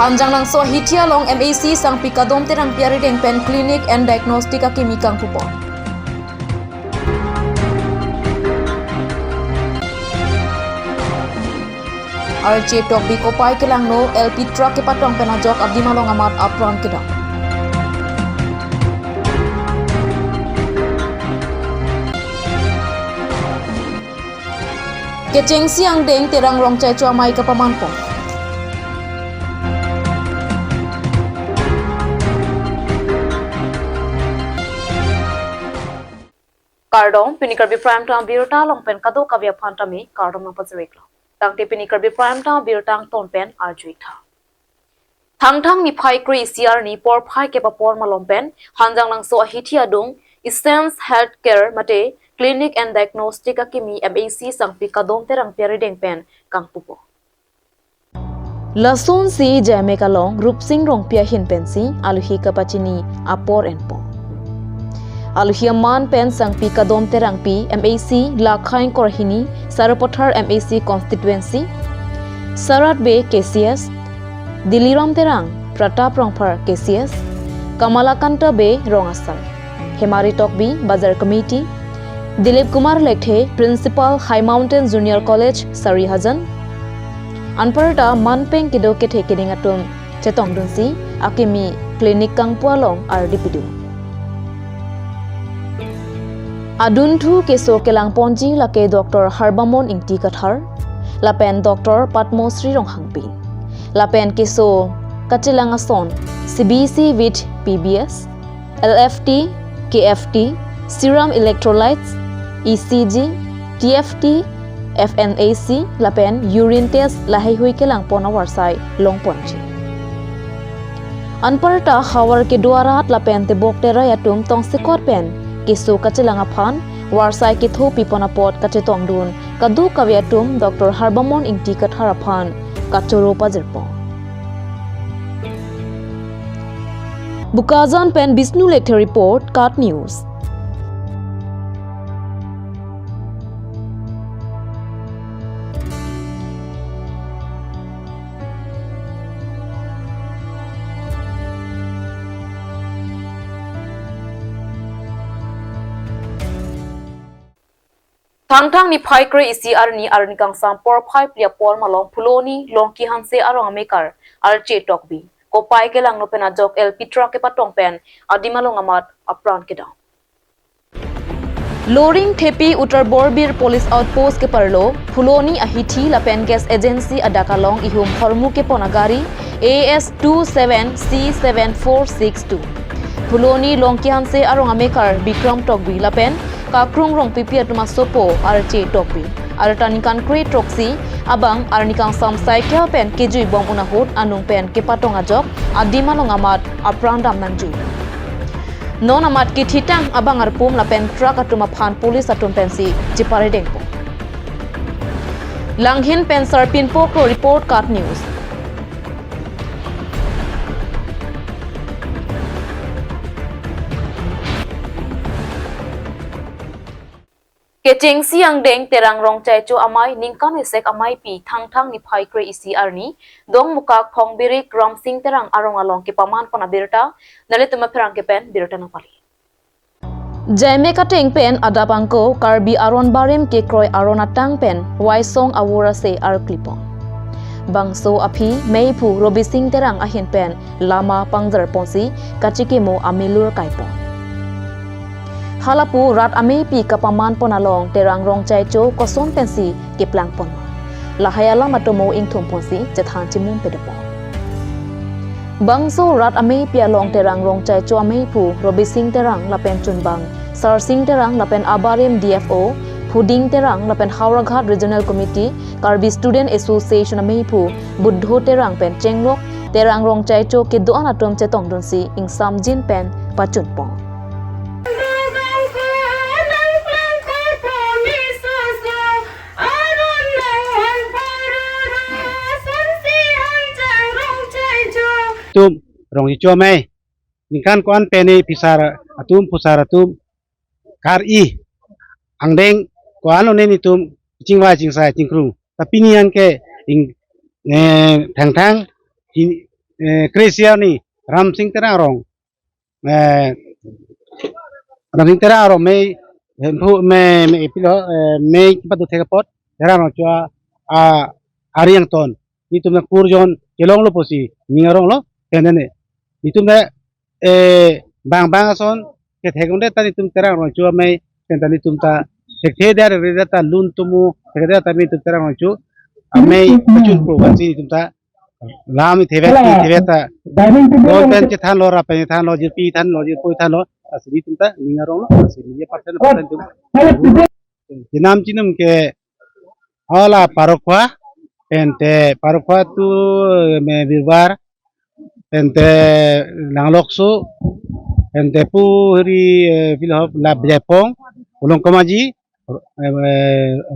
Hanjang nang so hitia long MAC sang pikadom terang piari deng pen clinic and diagnostic kimi kang pupon. RJ tok bi kopai kelang no LP truck ke patong penajok abdi malong amat apron kedang. Keceng siang deng terang rong cai cua mai ke pamampong. Kardong pini Karbi prime time birta long pen kado kavya phantami kardong na pazreklo. Tangte pini Karbi prime time birtang ton pen arjuita. Thang ni phai kri CR ni por phai ke pa por malom pen hanjang lang so hitia dong Essence Healthcare mate clinic and diagnostic kimi MAC sang pikadom terang perideng pen kang pupo. Lasun si jame kalong group sing rong pia hin pensi aluhi kapachini apor en po. Aluhiaman pen sang pikadom terang pi MAC lakhain korhini Sarapothar MAC constituency Sarat Bay KCS Diliram terang Pratap Rongphar KCS Kamalakanta Bay Rongasar Hemari Tokbi Bazar Committee Dilip Kumar Lekthe Principal High Mountain Junior College Sarihajan Anparta Manpeng Kido Kethe Kedingatum Chetong Dunsi Akimi Clinic Kangpualong RDPD Aduntu keso kelang ponji lake Dr. Harbamon Ingti Kathar Lapen Dr. Patmosri Ronghangpi Lapen keso Kachilangason CBC with PBS LFT KFT Serum Electrolytes ECG TFT FNAC Lapen urine test lahai hui kelang pona warsai long ponji Anparta hawar ke duarat lapen te boktera yatum tong sikor pen Kisu kacilanga phan warsai ki thu pipona pot kacetong dun kadu kaviatum Dr. Harbamon Ingti Kathar phan kachoro pazirpo Bukazan pen Bisnu Lekthe report Kat News Thang ni phai kre isi arni kang sampor phai plia por malong phuloni long ki hanse arong amekar arche tokbi ko pai ke lang no pena jok LP truck ke patong pen adimalong amat apran ke dang Loring Thepi Uttar Borbir Police Outpost ke parlo phuloni ahithi la pen gas agency adakalong ihum hormu ke ponagari AS 27C7462 phuloni long ki hanse arong amekar Bikram tokbi la pen Kakrung rong pipia tuma sopo RJ tokbi artanikan kre troksi abang arnikang sam cycle pen kejui bom unahut anung pen ke patong ajok adimalong amat aprandam nanju non amat ki thitang abang arpum la pen truck atuma phan police atum pensi jipare dengpo langhin pen sarpin pokro report Kat News Keceng siang deng terang rong cai cho amai ningkan isek amai pi thang ni phai kre isi arni dong mukak phong birik ram sing terang arong along ke paman pona birta nale tuma pherang ke pen birta na pali Jaime kateng pen adapangko Karbi aron barim ke kroi aron atang pen waisong awura se ar klipong bangso api meipu robi sing terang ahin pen lama pangjar ponsi kachikimo amilur kaipong Halapu rat ame pi kapaman ponalong terang rong chai cho koson pensi ke plang pon lahayala matomo ingthum ponsi chethan chimum pedepo bangso rat ame pi along terang rong chai cho ame pu robi sing terang lapen chunbang sar sing terang lapen abarim DFO Puding terang lapen Hauraghat Regional Committee Karbi Student Association ame pu buddho terang pen chenglok terang rong chai cho ke doan atom chetong dunsi ing samjin pen pachun pong tum rong ijo mai ningkan kuan pene pisara atum pusara tum kar I angdeng kuan one ni tum jingwa jingsa jingkru tapi nian ke ing thang Kresia ni Ram Singh terang rong Ram Singh terang rong me pilo me patu theka pot terang rong chua Ariang ton itu na kurjon kelong lo posi ningarong lo kenene itu na bang ason ke thegong de tani tum terang rong chua me tani tum ta thekhe dar re ta lun tumu thekhe dar ta me tum terang rong chu me pachun pro wansi tum ta Lami theveta dol pen che than lo ra pen than lo je pi than lo je poi than lo asli tumta ningarong lo asli ye paten tum jinam chinum ke ala parokwa pente parokwa tu me virbar pente langloksu pente pu ri filhop la bjapong ulong komaji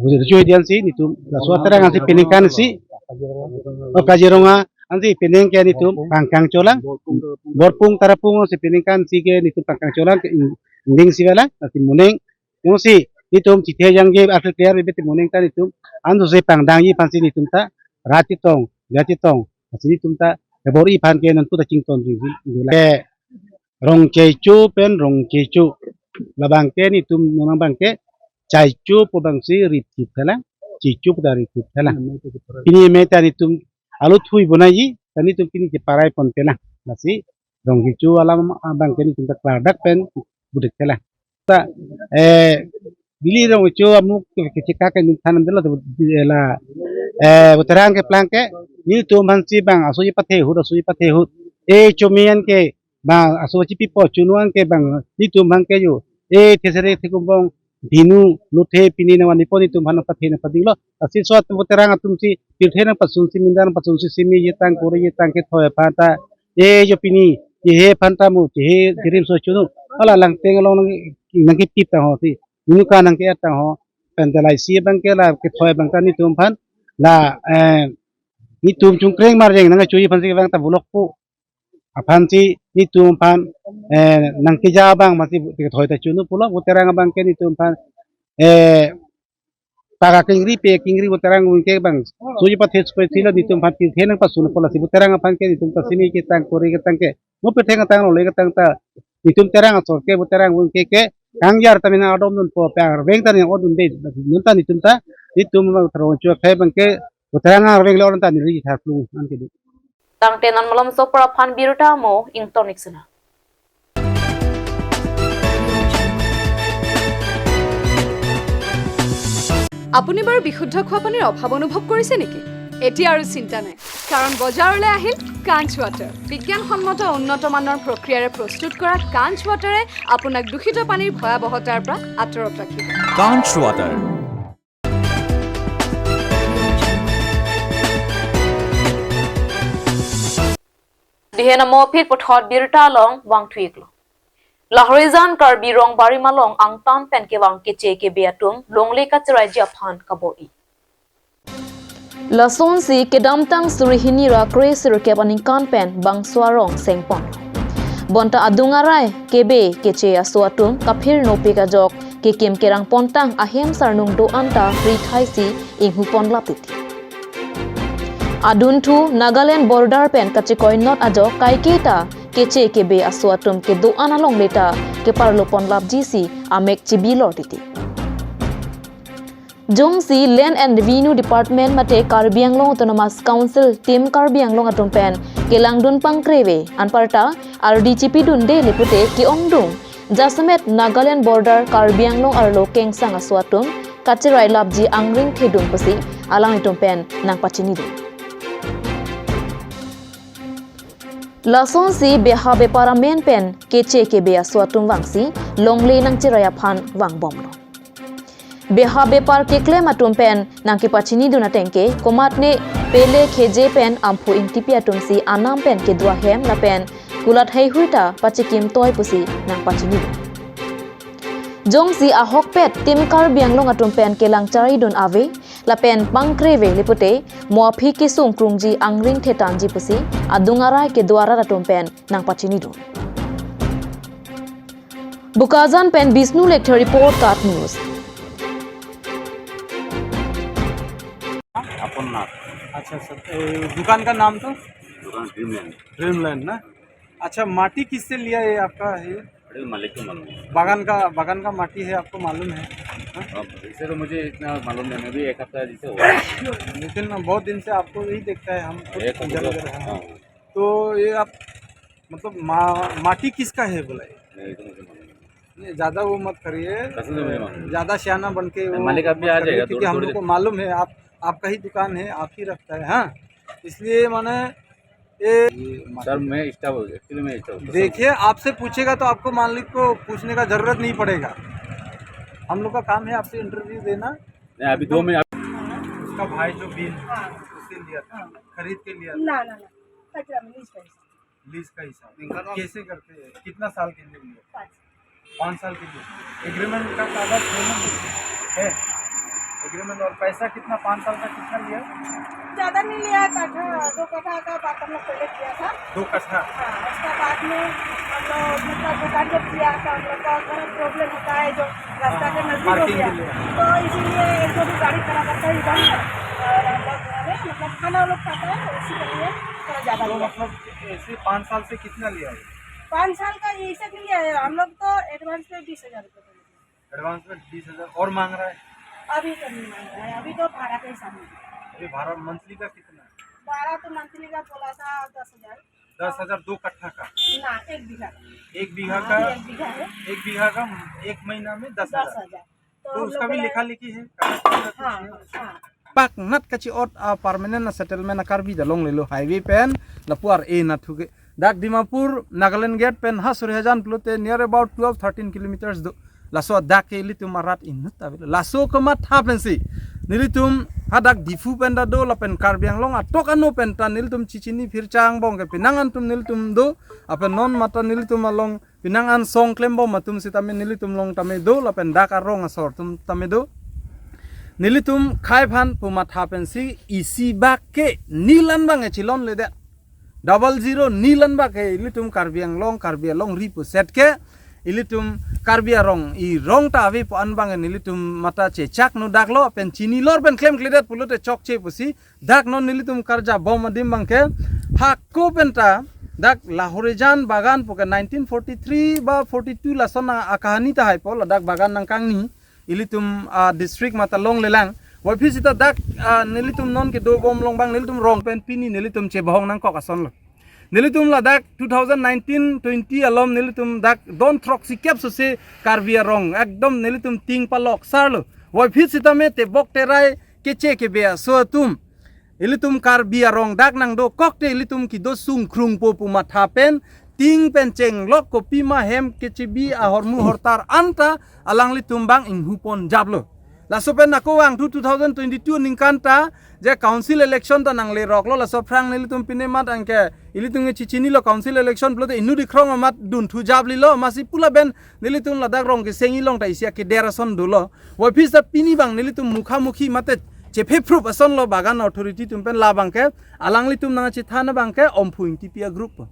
hujur dian si nitum la suatera ngasi pinikan si Kajironga ansi pineng ke nitum pangkang colang borpung tarapung si piningkan si ke nitum pangkang colang inding si bala nanti muneng yung si nitum cithe yang ge asal clear bete muneng ta nitum ando se pangdang yi pansi nitum ta rati tong asi nitum ta bori pan ke nantu ta cington ri ke rong chechu pen rong chechu labang ke nitum nonang bangke chaichu po bangsi riti thalang cicu dari kita lah. Ini meta nitum alut hui bonaji, tani tum kini ke parai pon telah. Nasi dong cicu alam abang kini tum tak kladak pen budak telah. Ta bili dong cicu amu ke cika ke tanam telah tu lah. Uterang ke plan ke ni tum hansi bang asuji pathe hud. Cumian ke bang asuji pipo cunuan ke bang ni tum bang ke ju. Tesere tikumbong Dinu luthe pini na wani poni tum hana pathe na padilo asi swat buterang tum si tirthe na pasun si mindan pasun si simi yetang kore yetang ke thoya pata jo pini he phanta mu he dirim so chunu ala lang teng long nang ki tip ta ho si nu ka nang ke ta ho pendalai si bang ke la ke thoya bang ta ni tum phan la ni tum chung kreng mar jeng nang chui phan si bang ta bulok pu aphan si ni tum phan nang ki ja bang masi thoy ta chunu pulo buterang bang ke ni tum phan taga kingri buterang unke bang suji pathe spe thilo ni tum phan ti thenang pa sun pola si buterang phan ke ni tum ta simi ke tang kori ke tang ke mo pe thenga tang le ke tang ta ni tum terang so ke buterang unke ke kang yar ta mina adom nun po pa veng ta ni odun de nun ta ni tum ma thro chu khe bang ke buterang veng lo ta ni ri tha lu an ke tang tenan malam sopra phan biruta mo ing tonic suna আপুনি বাৰু বিশুদ্ধ খোৱা পানীৰ অভাৱ অনুভৱ কৰিছে নেকি এতিয়া আৰু চিন্তা নাই কাৰণ বজাৰলৈ আহিল কাঞ্চ ৱাটাৰ বিজ্ঞানসন্মত উন্নত মানৰ প্ৰক্ৰিয়াৰে প্ৰস্তুত কৰা কাঞ্চ ৱাটাৰে আপোনাক দূষিত পানীৰ ভয়াৱহতাৰ পৰা আঁতৰত ৰাখিব কাঞ্চ water Dihena mo phit pothot birta long wang thuiklo Lahrizan Karbi rong bari malong ang tan pen ke wang ke che ke beatum longle ka chrai ja phan kaboi Lason si kedam tang surihini ra kre sur ke baning kan pen bang swarong sengpon Bonta adungarai kebe ke che aswatum kaphir no pe ka jok ke kem kerang pontang ahem sarnung do anta free thai si inghu pon lapiti Adun thu Nagaland border pen kachikoi not ajo kaiketa keche kebe aswatum ke do analong leta ke parlopon labji si amek chibi lotiti Jongsi Land and Revenue Department mate Karbi Anglong Autonomous Council Team Karbi Anglong atom pen ke langdun pangkreve anparta RDCP dunde lipute ki ongdung Jasamet Nagaland border Karbi Anglong arlo kengsang aswatum kachirai labji angring thedung pasi alang itom pen nang pachini du Lason si beha bepara men pen keche ke bea swatum wangsi longle nang chiraya phan wang bomno beha bepar ke claim atum pen nang ki pachini duna tenke komat ne pele kheje pen amphu intipia tumsi anam pen ke dua hem la pen kulat hei huita pachikim toy pusi nang pachini Jongsi ahok pet tim Karbi Anglong atum pen ke lang chari dun ave la pen pangkreve lipute moaphi ki sung krungji angring thetanji pusi adungarai ke dwara atum pen nang pachini du Bukazan pen Bisnu lecture report kat news अपन नाम अच्छा sir दुकान का नाम तो दुकान dreamland. Dreamland ना। अच्छा, माटी किससे लिया है आपका ये? अरे मालिक को मालूम है। बागान का माटी है, आपको मालूम है? अब इसे तो मुझे इतना मालूम नहीं, मैं भी एक हफ्ता जिसे हुआ है। लेकिन बहुत दिन से आपको यही देखता है, हम खुद एक हफ्ता इधर हैं। हाँ, तो ये आप मतलब माटी किसका है बोला ये? नहीं तो मुझे मालूम नहीं, ज़्यादा वो मत करिए, कसम से मुझे मालूम नहीं। ज़्यादा सियाना बन के वो मालिक अभी आ मत करिए, जाएगा, क्योंकि हम थोड़ी लोग को देर। मालूम है आपका ही दुकान है, आप ही रखता है। हाँ, इसलिए मैंने ये सर मैं स्टाफ एक्चुअली मैं स्टाफ देखिए, आपसे पूछेगा तो आपको मालिक को पूछने का जरूरत नहीं पड़ेगा। हम लोग का काम है आपसे इंटरव्यू देना। नहीं अभी 2 मिनट। उसका भाई जो बिल उससे लिया था, खरीद के लिया था, ना कचरा में लीज पैसा लीज का हिसाब कैसे करते हैं? कितना साल के लिए लिया? 5 5 साल के लिए। एग्रीमेंट का कागज है? एग्रीमेंट और पैसा कितना? 5 साल का कितना लिया? ज़्यादा नहीं लिया, काठा 2 कट्ठा का बात हम लोग पहले किया था। 2 कट्ठा। हाँ, उसका बाद में हम लोग मतलब दुकान जब किया तो हम लोग का घर प्रॉब्लम होता है, जो रास्ता के नजदीक हो पार्किंग गया, के लिए। तो इसीलिए एक दो भी गाड़ी खड़ा करता है इधर में, और हम लोग मतलब खाना लोग खाता है, तो इसी के लिए थोड़ा ज़्यादा तो लिया। मतलब ऐसे 5 साल से कितना लिया है? 5 साल का ऐसे के लिए है, हम लोग तो एडवांस में 20,000 रुपये देंगे। एडवांस में 20,000 और मांग रहा है। अभी तो नहीं मांग रहा है, अभी तो भाड़ा के हिसाब में। अभी भाड़ा मंथली का कितना है? भाड़ा तो मंथली का बोला था 10,000। 10,000 2 कट्ठा का? ना, 1 बीघा का। 1 बीघा का? 1 बीघा है, 1 बीघा का 1 महीना में 10,000। 10,000। तो उसका भी लिखा लिखी है? हाँ हाँ। pak nat kaci ot permanent na settlement na Karbi dalong lelo highway pen lapuar e na thuge dak Dimapur Nagaland gate pen ha Suryajan plute near about 12-13 kilometers do laso dak ke litum marat inut tabil laso kemat ha pensi nilitum hadak difu pen da do la pen Karbiang long atok anu pen ta nilitum cicini firchang bong ke pinangan tum nilitum do apen non mata nilitum along pinangan song klembo matum sitame nilitum long tame do la pen dak arong asor tum tame do nilitum khai phan puma thapensi isi bakke nilan bange chilon lede 00 nilan bakke ilitum Karbiang long ripu set ke ilitum Karbiarong i rong ta vi po an bange nilitum mata che chak no daklo pen chini lor ben claim kledet pulote chok che pusi dak non nilitum karja bom adim bangke hakko penta dak Lahorejan bagan poke 1943 ba 42 la sona akahani ta hai po dak bagan nang kangni ilitum district mata long lelang wafis ita dak nilitum non ke do bom long bang nilitum rong pen pini nilitum che bahong nang kok ason lo nilitum la dak 2019-20 alom nilitum dak don troxy cap so se Karbi rong ekdom nilitum ting palok sar lo wafis ita me te bok terai keche ke bea so tum ilitum Karbi rong dak nang do kok te ilitum ki do sung krung po pu matha pen ting penceng lok kopi ma hem kecibi ahormu hortar anta alang li tumbang ing hupon jablo la sopen nako wang 2022 ningkanta je council election ta nang le rok lo la so frang li tum pine mat angke ili tung chichini lo council election blote inu di krong mat dun thu jabli lo masi pula ben nili tum la dak rong ke sengi long ta isia ke derason do lo wa phisa pini bang nili tum mukha mukhi mate chepe proof ason lo bagan authority tum pen la bangke alang li tum nang chithana bangke ompuing tipia group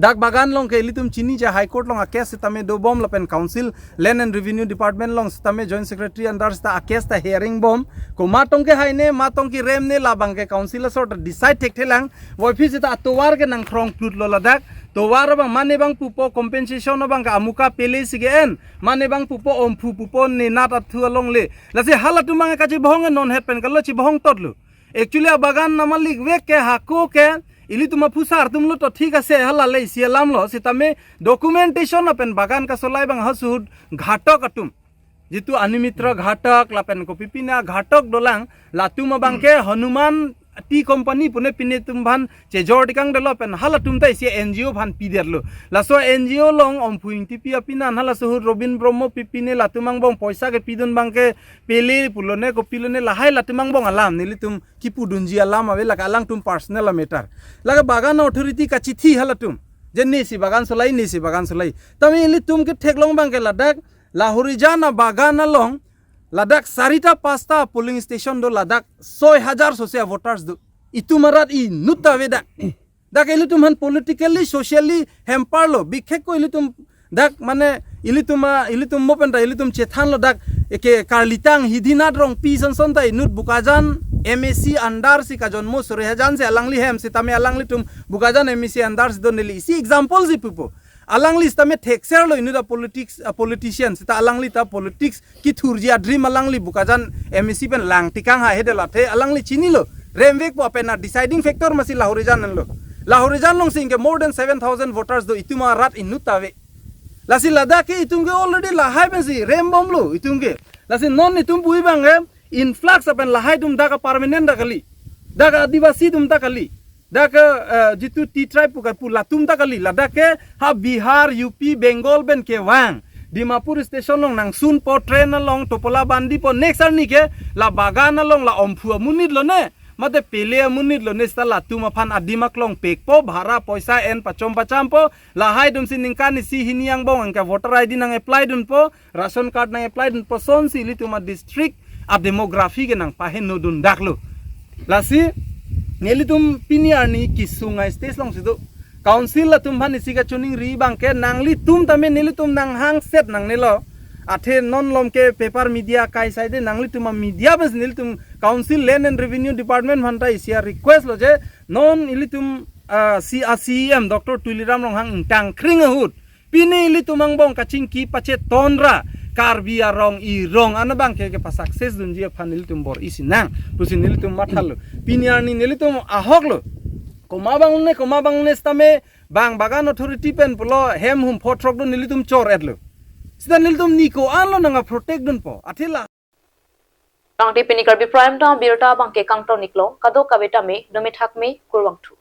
dak bagan long ke litum chini ja high court long a case tame do bom la pen council land and revenue department long tame joint secretary under sta a case ta hearing bom ko matong ke haine matong ki rem ne la bang ke council sort decide tek thelang office ta towar ke nang krong plut lo la dak towar bang mane bang pupo compensation bang ka amuka pele sigen mane bang pupo ompu pupo ne nat athu long le la se halatu mang ka chi bohong non het pen ka lo chi bohong totlu actually bagan namalik wek ke hako ke ili tuma pusar tumlo to ठीक আছে हला ले सियालाम लो सितमे documentation अपन बागान का सोलाई बंग हसुद घाटक अटुम जितु अनिमित्र घाटक लापेन को पिपिना घाटक दोलांग लातुम बांके हनुमान टी कंपनी पुने पिने तुम भान चे जोरटिकांग दलो पेन हला तुम ता इसे एनजीओ भान पिदेरलो लासो एनजीओ लोंग ओमफुइंग टिपि अपिना हला सह रबिन ब्रह्म पिपिने लातुमांग बंग पैसा के पिदुन बांके पेले पुलोने को पिलोने लाहाय लातुमांग बंग अलाम निली तुम किपु दुंजी अलाम अवे लगा अलांग तुम पर्सनल मैटर लगा बागान अथॉरिटी का चिट्ठी हला तुम जे नेसी बागान सोलाई तमे इली तुम के ठेकलोंग बांके लदाक लाहोरिजाना बागान लोंग Ladak sarita pasta polling station do ladak 6,000 social voters do itu marat i nuta veda dak ilitum han politically socially hamper lo bikhek ko ilitum dak mane ilitum mo penta ilitum chethan lo dak eke karlitang hidinat rong pi son son tai nut bukajan MSC andar si ka jonmo sore hajan se alangli hem si tame alangli tum bukajan MSC andar si don neli si example si pupo alangli tame thexer lo inu da politicians ta alangli ta politics ki thurjia dream alangli bukajan MSC pen lang tikang ha hedela the alangli chini lo remvek po apena deciding factor masi lahorijan lo lahorijan long sing more than 7,000 voters do ituma rat inutawe lasi ladaki itumge already lahai bensi rembom lo itumge lasi non itum pui bange influx apen lahai dum daga permanent dakali daga adivasi dum dakali daga jitu T tribe pukat pula tum dakali ladake ha Bihar UP Bengal ben ke wang Dimapur station long nang sun po train long topola bandi po next arni ke la bagana long la omphu munit lo ne mate pele munit lo ne sta la tuma phan adimak long pek po bhara poisa en pachom pacham po la hai dum sin ningkani si hiniang bong angka voter ID nang apply dun po ration card nang apply dun po son si lituma district a demography ke nang pahen no dun daklo lasi nelitum piniarni kisunga stage long sido council la tum bhan isiga chuning ri bangke nangli tum tame nelitum nang hang set nang nelo athe non lom ke paper media kai side nangli tum media bas nelitum council land and revenue department bhanta isia request lo je non ilitum CM Dr. Tuliram long hang tang kring hut pine ilitum ang bong kaching ki pache tonra Karbi arong I rong ana bang ke pa success dun je phanil tum bor isinang pusin nil tum mathalo piniarni nil tum ahok lo koma bang ne stame bang bagan authority pen pulo hem hum photrok dun nil tum chor edlo sida nil tum niko anlo nanga protect dun po athila Tangti pini Karbi prime time birta bangke kangto niklo kado kabeta me domi thak me kurwang thu